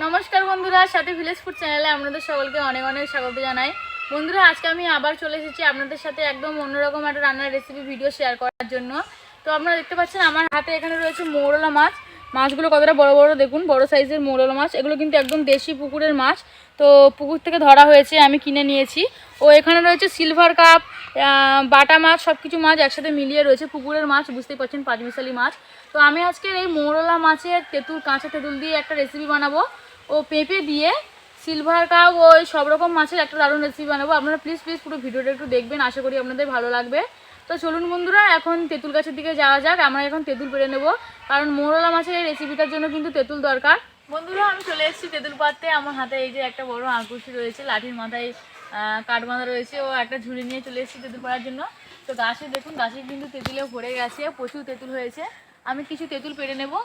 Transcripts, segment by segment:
নমস্কার বন্ধুরা, সাথে ভিলেজ ফুড চ্যানেলে আপনাদের সকলকে অনেক অনেক স্বাগত জানাই। বন্ধুরা, আজকে আমি আবার চলে এসেছি আপনাদের সাথে একদম অন্যরকম একটা রান্নার রেসিপি ভিডিও শেয়ার করার জন্য। তো আপনারা দেখতে পাচ্ছেন আমার হাতে এখানে রয়েছে মৌরলা মাছ। মাছগুলো কতটা বড় বড় দেখুন, বড় সাইজের মৌরলা মাছ। এগুলো কিন্তু একদম দেশি পুকুরের মাছ, তো পুকুর থেকে ধরা হয়েছে, আমি কিনে নিয়েছি। ও এখানে রয়েছে সিলভার কাপ, বাটা মাছ, সব কিছু মাছ একসাথে মিলিয়ে রয়েছে। পুকুরের মাছ, বুঝতেই পারছেন, পাঁচমিশালি মাছ। তো আমি আজকে এই মৌরলা মাছের কাঁচা তেঁতুল দিয়ে একটা রেসিপি বানাবো, ও পেঁপে দিয়ে সিলভার কাপ, ওই সব রকম মাছের একটা দারুণ রেসিপি বানাবো। আপনারা প্লিজ পুরো ভিডিওটা একটু দেখবেন, আশা করি আপনাদের ভালো লাগবে। তো চলুন বন্ধুরা, এখন তেঁতুল গাছের দিকে যাওয়া যাক। আমরা এখন তেঁতুল পেড়ে নেবো, কারণ মৌরলা মাছের এই রেসিপিটার জন্য কিন্তু তেঁতুল দরকার। বন্ধুরা, আমি চলে এসেছি তেঁতুল পাড়তে। আমার হাতে এই যে একটা বড় আঁকুশি রয়েছে, লাঠির মাথায় কাঠ বাঁধা রয়েছে, ও একটা ঝুড়ি নিয়ে চলে এসেছি তেঁতুল পাড়ার জন্য। তো গাছে দেখুন, গাছে কিন্তু তেঁতুলে ভরে গেছে, প্রচুর তেঁতুল হয়েছে। আমি কিছু তেঁতুল পেড়ে নেবো।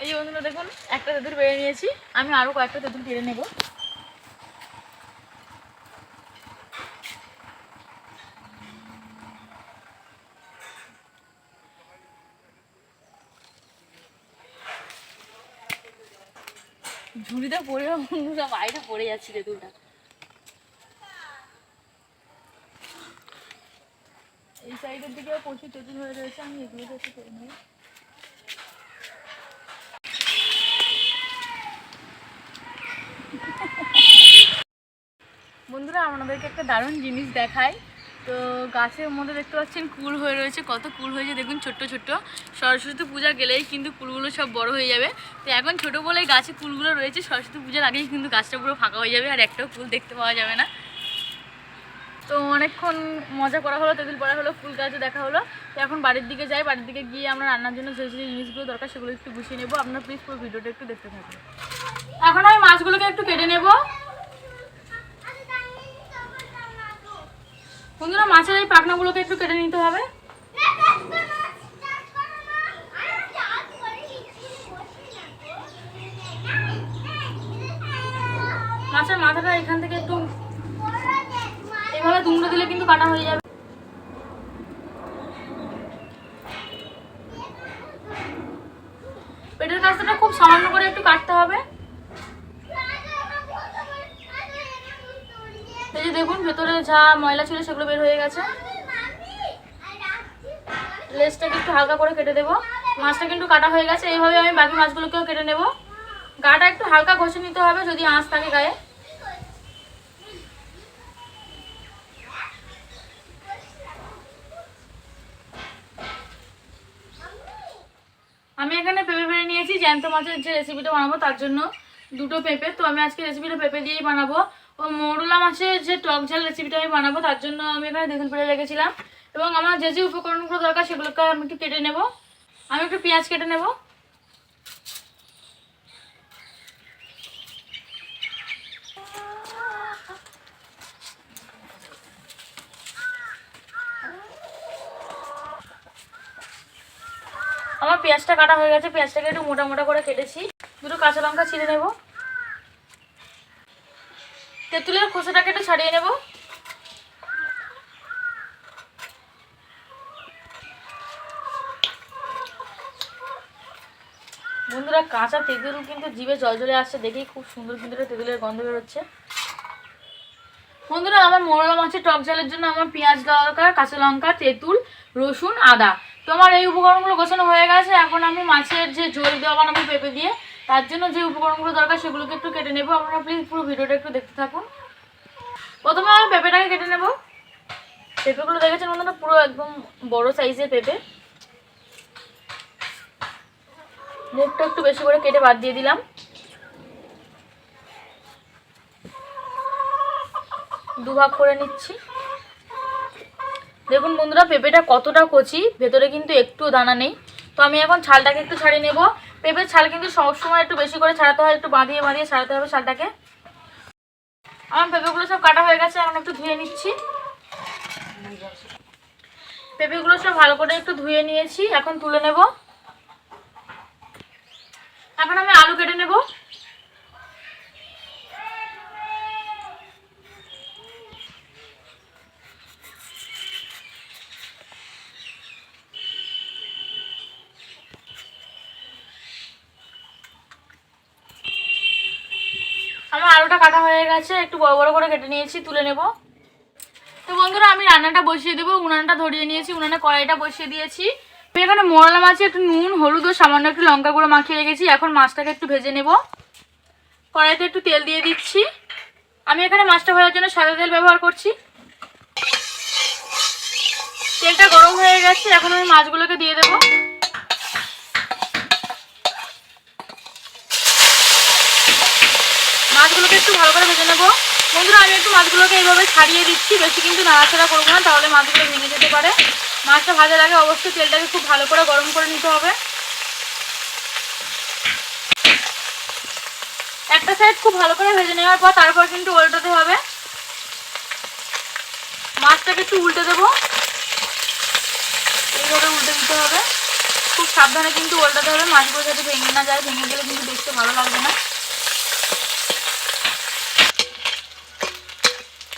এই যে বন্ধুরা দেখুন, একটা তেঁতুল পেড়ে নিয়েছি, আমি আরও কয়েকটা তেঁতুল পেড়ে নেব। ঝুড়িতে পড়েও বন্ধুরা বাইরে পড়ে যাচ্ছে তেঁতুলটা। এই সাইডের দিকে প্রচুর তেঁতুল হয়ে রয়েছে, আমি এগুলোতে একটু পেড়ে নেব। বন্ধুরা, আপনাদেরকে একটা দারুণ জিনিস দেখাই। তো গাছের মধ্যে দেখতে পাচ্ছেন কুল হয়ে রয়েছে, কত কুল হয়েছে দেখুন, ছোট্ট ছোট্ট। সরস্বতী পূজা গেলেই কিন্তু কুলগুলো সব বড় হয়ে যাবে। তো এখন ছোটো বলেই গাছে কুলগুলো রয়েছে, সরস্বতী পূজার আগেই কিন্তু গাছটা পুরো ফাঁকা হয়ে যাবে, আর একটাও কুল দেখতে পাওয়া যাবে না। তো অনেকক্ষণ মজা করা হলো, তেঁতুল পড়া হলো, ফুল গাছও দেখা হলো। তো এখন বাড়ির দিকে যাই, বাড়ির দিকে গিয়ে আমরা রান্নার জন্য যে যে জিনিসগুলো দরকার সেগুলো একটু গুছিয়ে নেবো। আপনারা প্লিজ পুরো ভিডিওটা একটু দেখতে থাকুন। এখন আমি মাছগুলোকে একটু কেটে নেবো। বন্ধুরা, মাছের এই পাখনাগুলোকে একটু কেটে নিতে হবে। মাছের মাথাটা এখান থেকে একটু এভাবে দুমড়ে দিলে কিন্তু কাটা হয়ে যাবে। পেটের কাছটা খুব সামান্য করে একটু কাটতে হবে। এই যে দেখুন, ভেতরে যা ময়লা ছিল সেগুলো বের হয়ে গেছে। লেজটাকে একটু হালকা করে কেটে দেবো। মাছটা কিন্তু কাটা হয়ে গেছে। এইভাবে আমি বাকি মাছগুলোকেও কেটে নেব। গাটা একটু হালকা ঘষে নিতে হবে যদি আঁশ থাকে গায়ে। আমি এখানে পেঁপে পেড়ে নিয়েছি, জ্যান্ত মাছের যে রেসিপিটা বানাবো তার জন্য দুটো পেঁপে। তো আমি আজকে রেসিপিটা পেঁপে দিয়েই বানাবো। ও মৌরলা মাছের যে টক ঝাল রেসিপিটা আমি বানাবো তার জন্য আমি এখানে তেঁতুল পেড়ে রেখেছিলাম, এবং আমার যে যে উপকরণগুলো দরকার সেগুলোকে আমি একটু কেটে নেব। আমি একটু পেঁয়াজ কেটে নেব। আমার পেঁয়াজটা কাটা হয়ে গেছে, পেঁয়াজটাকে একটু মোটা মোটা করে কেটেছি। দুটো কাঁচা লঙ্কা ছিঁড়ে নেব। তেঁতুলের খোসাটাকে একটু ছাড়িয়ে নেব। বন্ধুরা, কাঁচা তেঁতুল কিন্তু জিভে জল জলে আসছে, দেখেই খুব সুন্দর কিন্তু তেঁতুলের গন্ধ বেরোচ্ছে। বন্ধুরা, আমার মৌরলা মাছের টক ঝালের জন্য আমার পেঁয়াজ দরকার, কাঁচা লঙ্কা, তেঁতুল, রসুন, আদা। তো আমার এই উপকরণগুলো গোছানো হয়ে গেছে। এখন আমি মাছের যে ঝোল দেওয়া বানাবো পেঁপে দিয়ে, তার জন্য যে উপকরণগুলো দরকার সেগুলোকে একটু কেটে নেবো। আপনারা প্লিজ পুরো ভিডিওটা একটু দেখতে থাকুন। প্রথমে আমি পেঁপেটাকে কেটে নেব। পেঁপেগুলো দেখেছেন বন্ধুরা, পুরো একদম বড় সাইজের পেঁপে। মুখটা একটু বেশি করে কেটে বাদ দিয়ে দিলাম। দুভাগ করে নিচ্ছি। দেখুন বন্ধুরা, পেঁপেটা কতটা কচি, ভেতরে কিন্তু একটু দানা নেই। তো আমি এখন ছালটাকে একটু ছাড়িয়ে নেব। পেঁপের ছাল কিন্তু সবসময় একটু বেশি করে ছাড়াতে হয়, একটু বাঁধিয়ে বাঁধিয়ে ছাড়াতে হবে ছালটাকে। আমার পেঁপেগুলো সব কাটা হয়ে গেছে, এখন একটু ধুয়ে নিচ্ছি। পেঁপেগুলো সব ভালো করে একটু ধুয়ে নিয়েছি, এখন তুলে নেব। এখন আমি আলু কেটে নেব। লঙ্কা কাটা হয়ে গেছে, একটু বড় বড় করে কেটে নিয়েছি, তুলে নেব। তো বন্ধুরা আমি রান্নাটা বসিয়ে দেবো। উনানটা ধরিয়ে নিয়েছি, উনানে কড়াইটা বসিয়ে দিয়েছি। আমি এখানে মোরলা মাছে একটু নুন, হলুদ ও সামান্য একটু লঙ্কা গুঁড়ো মাখিয়ে রেখেছি। এখন মাছটাকে একটু ভেজে নেব। কড়াইতে একটু তেল দিয়ে দিচ্ছি। আমি এখানে মাছটা ভাজার জন্য সাদা তেল ব্যবহার করছি। তেলটা গরম হয়ে গেছে, এখন আমি মাছগুলোকে দিয়ে দেবো। মাছগুলোকে একটু ভালো করে ভেজে নেবো। বন্ধুরা আমি একটু মাছগুলোকে এইভাবে ছাড়িয়ে দিচ্ছি, বেশি কিন্তু নাড়াচাড়া করবো না, তাহলে মাছগুলো ভেঙে যেতে পারে। মাছটা ভাজার আগে অবশ্যই তেলটাকে খুব ভালো করে গরম করে নিতে হবে। একটা সাইড খুব ভালো করে ভেজে নেওয়ার পর তারপর কিন্তু উল্টাতে হবে। মাছটাকে একটু উল্টে দেবো, এইভাবে উল্টে দিতে হবে। খুব সাবধানে কিন্তু উল্টাতে হবে, মাছগুলো যাতে ভেঙে না যায়, ভেঙে গেলে কিন্তু দেখতে ভালো লাগবে না।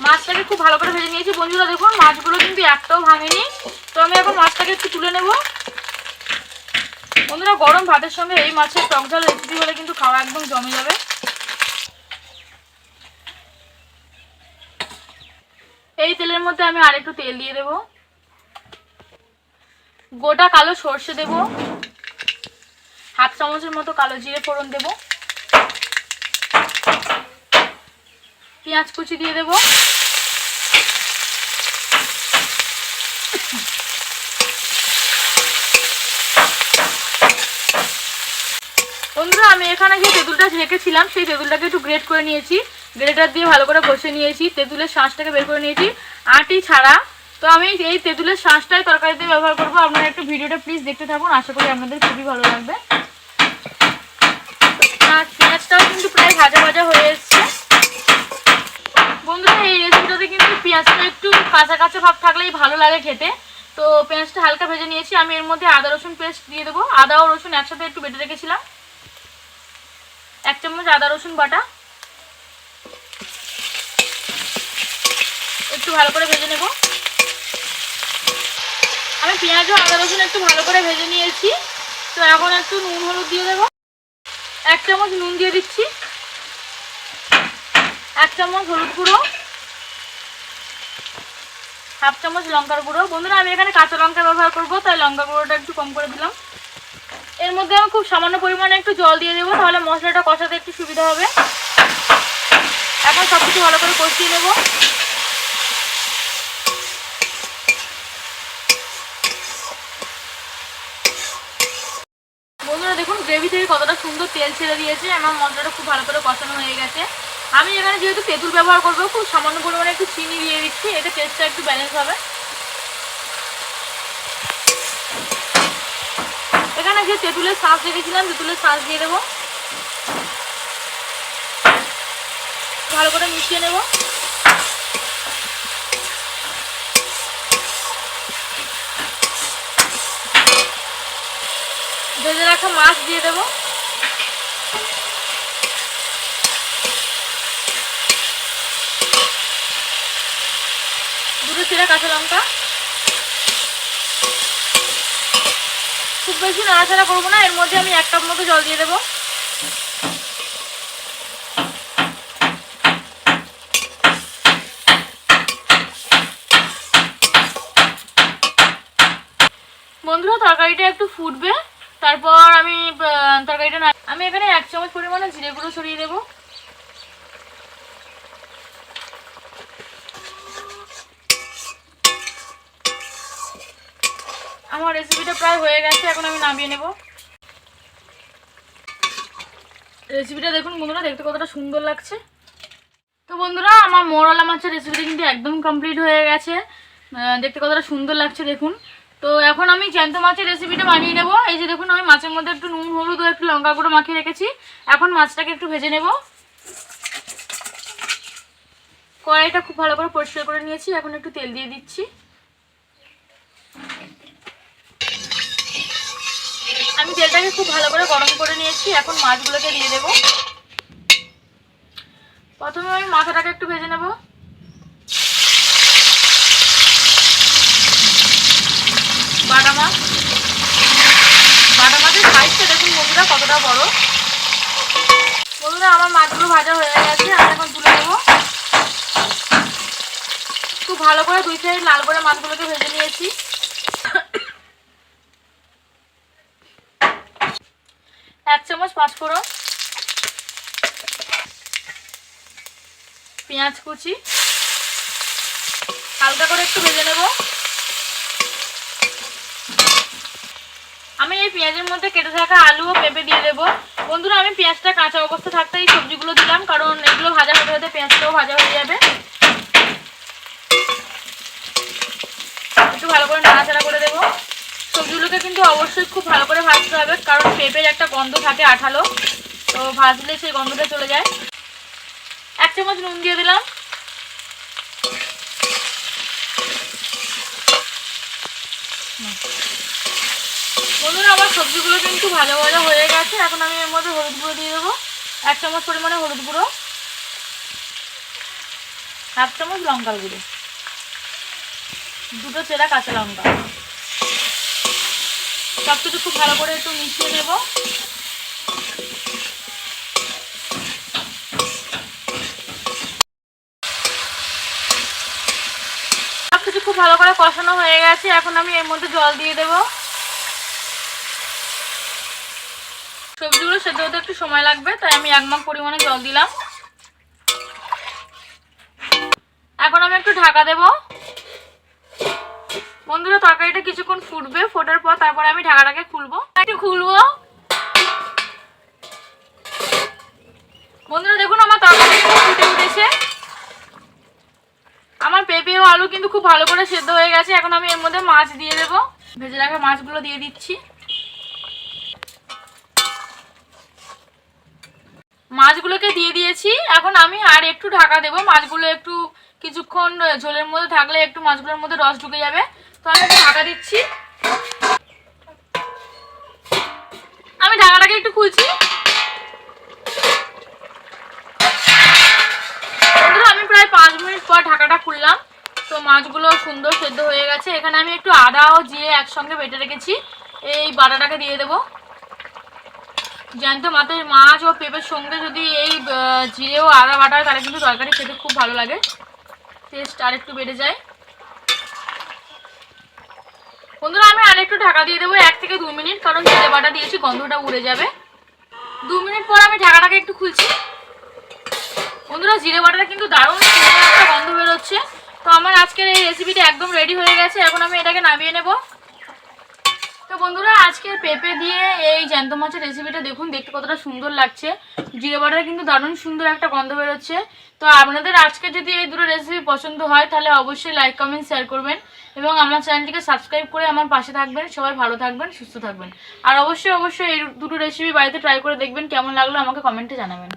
মাছটাকে খুব ভালো করে ভেজে নিয়েছি। বন্ধুরা দেখুন মাছগুলো কিন্তু একটাও ভাঙেনি। তো আমি এখন মাছটাকে একটু তুলে নেব। বন্ধুরা গরম ভাতের সঙ্গে এই মাছের টক ঝাল রেসিপি হলে কিন্তু খাওয়া একদম জমে যাবে। এই তেলের মধ্যে আমি আরেকটু তেল দিয়ে দেব। গোটা কালো সর্ষে দেব, হাফ চামচের মতো কালো জিরে ফোড়ন দেব, পেঁয়াজ কুচি দিয়ে দেব। বন্ধুরা আমি এখানে যে তেঁতুলটা রেখেছিলাম সেই তেঁতুলটাকে একটু গ্রেট করে নিয়েছি, গ্রেটার দিয়ে ভালো করে ঘষে নিয়েছি, তেঁতুলের শাঁসটাকে বের করে নিয়েছি আটি ছাড়া। তো আমি এই তেঁতুলের শাঁসটাই তরকারিতে ব্যবহার করবো। আপনারা একটু ভিডিওটা প্লিজ দেখতে থাকুন, আশা করি আপনাদের খুবই ভালো লাগবে। আর পেঁয়াজটাও কিন্তু প্রায় ভাজা ভাজা হয়ে এসছে। বন্ধুরা এই রেসিপিটাতে কিন্তু পেঁয়াজটা একটু কাঁচা কাঁচা ভাব থাকলেই ভালো লাগে খেতে। তো পেঁয়াজটা হালকা ভেজে নিয়েছি। আমি এর মধ্যে আদা রসুন পেস্ট দিয়ে দেবো। আদা ও রসুন একসাথে একটু বেটে রেখেছিলাম, 1 চামচ আদা রসুন বাটা। একটু ভালো করে ভেজে নেব। আমি পেঁয়াজ ও আদা রসুন একটু ভালো করে ভেজে নিয়েছি। তো এখন একটু নুন হলুদ দিয়ে দেবো। 1 চামচ নুন দিয়ে দিচ্ছি, 1 চামচ হলুদ গুঁড়ো, হাফ চামচ লঙ্কার গুঁড়ো। বন্ধুরা আমি এখানে কাঁচা লঙ্কা ব্যবহার করবো, তাই লঙ্কা গুঁড়োটা একটু কম করে দিলাম। এর মধ্যে আমি খুব সামান্য পরিমাণে একটু জল দিয়ে দেবো, তাহলে মশলাটা কষাতে একটু সুবিধা হবে। এখন সব কিছু ভালো করে কষিয়ে নেব। বন্ধুরা দেখুন গ্রেভি থেকে কতটা সুন্দর তেল ছেড়ে দিয়েছে, আমার মশলাটা খুব ভালো করে কষানো হয়ে গেছে। আমি এখানে যেহেতু তেঁতুল ব্যবহার করবো, খুব সামান্য পরিমাণে একটু চিনি দিয়ে দিচ্ছি, এতে টেস্টটা একটু ব্যালেন্স হবে। এখানে যে তেঁতুলের শাঁস রেখেছিলাম, তেঁতুলের শাঁস দিয়ে দেবো, ভালো করে মিশিয়ে নেব। ভেজে রাখা মাছ দিয়ে দেবো, দুটো ছেঁড়া কাঁচা লঙ্কা। খুব বেশি নাড়াচাড়া করবো না, এর মধ্যে আমি 1 কাপ মতো জল দিয়ে দেবো। বন্ধুরা তরকারিটা একটু ফুটবে, তারপর আমি আমি এখানে 1 চামচ পরিমাণে জিরে গুঁড়ো ছড়িয়ে দেবো। আমার রেসিপিটা প্রায় হয়ে গেছে, এখন আমি নামিয়ে নেব। রেসিপিটা দেখুন বন্ধুরা, দেখতে কতটা সুন্দর লাগছে। তো বন্ধুরা আমার মোরলা মাছের রেসিপিটা কিন্তু একদম কমপ্লিট হয়ে গেছে, দেখতে কতটা সুন্দর লাগছে দেখুন। তো এখন আমি জ্যান্ত মাছের রেসিপিটা বানিয়ে নেব। এই যে দেখুন আমি মাছের মধ্যে একটু নুন হলুদ ও একটু লঙ্কা গুঁড়ো মাখিয়ে রেখেছি। এখন মাছটাকে একটু ভেজে নেব। কড়াইটা খুব ভালো করে পরিষ্কার করে নিয়েছি, এখন একটু তেল দিয়ে দিচ্ছি। আমি তেলটাকে খুব ভালো করে গরম করে নিয়েছি, এখন মাছগুলোকে দিয়ে দেব। প্রথমে আমি মাথাটাকে একটু ভেজে নেব। বাটা মাছের সাইজটা দেখুন বন্ধুরা কতটা বড়। বন্ধুরা বন্ধুরা আমার মাছগুলো ভাজা হয়ে গেছে, আমি এখন তুলে দেবো। খুব ভালো করে 2 সাইড লাল করে মাছগুলোকে ভেজে নিয়েছি। 1 চামচ পাঁচফোড়ন, পেঁয়াজ কুচি হালকা করে একটু ভেজে নেব। আমি এই পেঁয়াজের মধ্যে কেটে থাকা আলু ও পেঁপে দিয়ে দেবো। বন্ধুরা আমি পেঁয়াজটা কাঁচা অবস্থা থাকতে এই সবজিগুলো দিলাম, কারণ এগুলো ভাজা হতে হতে পেঁয়াজটাও ভাজা হয়ে যাবে। একটু ভালো করে নাড়াচাড়া করে দেবো। সবজিগুলোকে কিন্তু অবশ্যই খুব ভালো করে ভাজতে হবে, কারণ পেঁপের একটা গন্ধ থাকে আঠালো, তো ভাজলে সেই গন্ধটা চলে যায়। 1 চামচ নুন দিয়ে দিলাম। বন্ধুরা আমার সবজিগুলো কিন্তু ভাজা ভাজা হয়ে গেছে। এখন আমি এর মধ্যে হলুদ গুঁড়ো দিয়ে দেবো, 1 চামচ পরিমাণে হলুদ গুঁড়ো, 1 চামচ লঙ্কার গুঁড়ো, 2টো চেরা কাঁচা লঙ্কা। সব কিছু খুব ভালো করে একটু মিশিয়ে নেব। সব কিছু খুব ভালো করে কষানো হয়ে গেছে। এখন আমি এর মধ্যে জল দিয়ে দেব। সবজিগুলো সেদ্ধ হতে একটু সময় লাগবে, তাই আমি 1 মগ পরিমাণে জল দিলাম। এখন আমি একটু ঢাকা দেব। বন্ধুরা তরকারিটা কিছুক্ষণ ফুটবে, ফোটার পর তারপরে আমি ঢাকাটাকে খুলবো। বন্ধুরা দেখুন আমার তরকারি ফুটে উঠেছে। আমার পেঁপে ও আলু কিন্তু খুব ভালো করে সেদ্ধ হয়ে গেছে। এখন আমি এর মধ্যে মাছ দিয়ে দেব। ভেজে রাখা মাছগুলো দিয়ে দিচ্ছি। মাছগুলোকে দিয়ে দিয়েছি। এখন আমি আর একটু ঢাকা দেব। মাছগুলো একটু কিছুক্ষণ ঝোলের মধ্যে থাকলে একটু মাছগুলোর মধ্যে রস ঢুকে যাবে, তো আমি একটু ঢাকা দিচ্ছি। আমি ঢাকাটাকে একটু খুলছি। বন্ধুরা আমি প্রায় 5 মিনিট পর ঢাকাটা খুললাম, তো মাছগুলো সুন্দর সেদ্ধ হয়ে গেছে। এখানে আমি একটু আদা ও জিরে একসঙ্গে বেটে রেখেছি, এই বাটাটাকে দিয়ে দেবো। জ্যান্ত মাছ ও পেঁপের সঙ্গে যদি এই জিরে ও আদা বাটা হয় তাহলে কিন্তু তরকারি খেতে খুব ভালো লাগে, টেস্ট আর একটু বেড়ে যায়। বন্ধুরা আমি আর একটু ঢাকা দিয়ে দেবো 1 থেকে 2 মিনিট, কারণ জিরে বাটা দিয়েছি, গন্ধটা উড়ে যাবে। 2 মিনিট পর আমি ঢাকাটাকে একটু খুলছি। বন্ধুরা জিরে বাটাটা কিন্তু দারুণ সুন্দর একটা গন্ধ বেরোচ্ছে। তো আমার আজকের এই রেসিপিটা একদম রেডি হয়ে গেছে। এখন আমি এটাকে নামিয়ে নেব। তো বন্ধুরা আজকের পেঁপে দিয়ে এই জ্যান্ত মাছের রেসিপিটা দেখুন, দেখতে কতটা সুন্দর লাগছে। জিরে বাটার কিন্তু দারুণ সুন্দর একটা গন্ধ বেরোচ্ছে। তো আপনাদের আজকে যদি এই দুটো রেসিপি পছন্দ হয় তাহলে অবশ্যই লাইক কমেন্ট শেয়ার করবেন এবং আমার চ্যানেলটিকে সাবস্ক্রাইব করে আমার পাশে থাকবেন। সবাই ভালো থাকবেন, সুস্থ থাকবেন। আর অবশ্যই এই দুটো রেসিপি বাড়িতে ট্রাই করে দেখবেন, কেমন লাগলো আমাকে কমেন্টে জানাবেন।